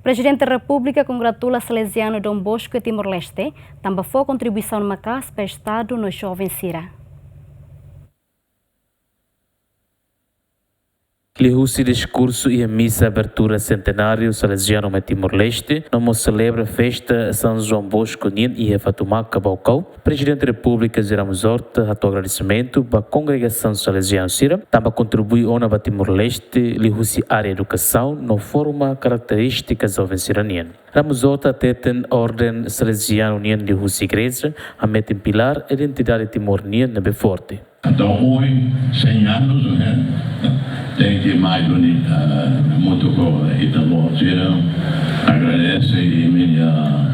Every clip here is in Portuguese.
Presidente da República congratula Salesiano Dom Bosco e Timor-Leste, também foi contribuição numa casa para o Estado no jovem Sira. Liu-se discurso e a missa abertura centenário Salesiano de Timor-Leste, não celebra a festa São João Bosco Nien e a Fatumaca Baucau. Presidente da República Zeramos Horta, a agradecimento para a congregação Salesiano Sira, também contribui a Timor-Leste, liu-se área educação, não forma características jovem Siranian. Ramos Horta tem ordem Salesiano Nien liu-se igreja, a metem pilar a identidade Timor-Nien na Beforte. Então, hoje, 100 anos, né? Tem que mais muito coisa. Então, agradece a minha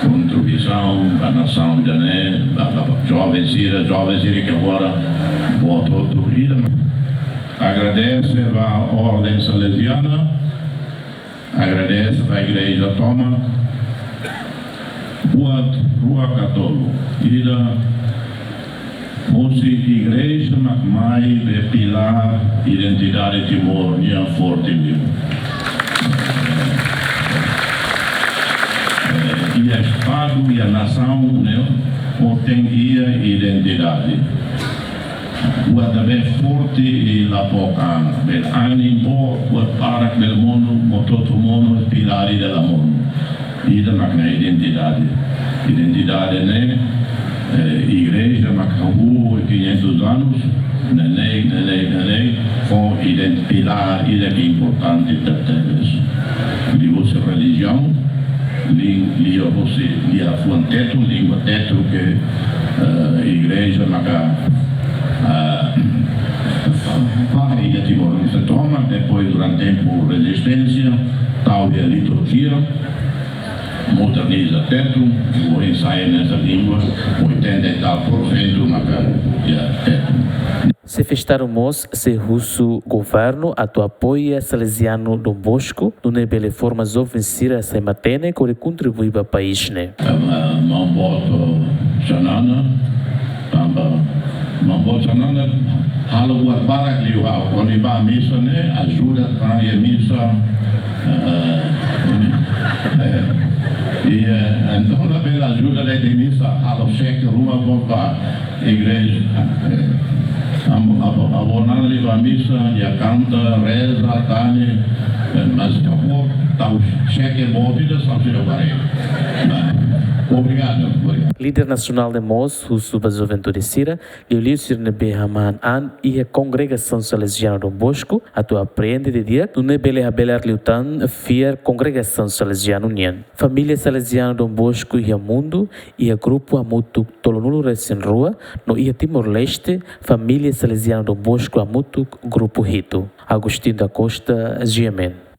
contribuição à nação de Ané, a jovem Sira que agora voltou do vida. Agradece a Ordem Salesiana, agradece a Igreja Toma, Rua Católica. Moça igreja, mas mais é pilar identidade Timor, minha forte mesmo. E a Estado e a nação, né, tem identidade. O também forte e la boca, bel ânimo, o para del mundo, todo mundo é pilar do mundo. E da identidade. Identidade, né? Igreja Macaú, 500 anos, neném, foi pilar importante da terra. Liu-se religião, liu-se a língua teto que a igreja Macaú e Timor-Leste toma, depois durante tempo resistência, tal e a liturgia, moderniza teto, o ensaio nessa língua, 80% na teto. Se festaram mos, se russo governo, a tua apoia Salesiano Dom Bosco, no nebele forma jovem Sira se matene, que contribui para o país, né? Mamboto Sanana, Mamboto Sanana, halo buat barak liu hau, quando vai a missa, né, ajuda para a missa, e então também ajuda da missa, halo cheque, rua, bomba, igreja, a bonana leva a missa, e a canta, reza, tane, mas acabou, tá o cheque envolvido, só se não vai. Obrigado. Líder nacional de MOS, Russo Juventude Sira, Liu Sirnebe Haman An e a congregação Salesiana Dom Bosco, a tua aprende de dia, no Nebele Abelar Liutan, Fier Congregação Salesiana União. Família Salesiana Dom Bosco e a Mundo, e a grupo Amutuk Tolonulo Recém Rua, no Ia Timor-Leste, Família Salesiana Dom Bosco Amutuk, Grupo Rito. Agostinho da Costa, Giemen.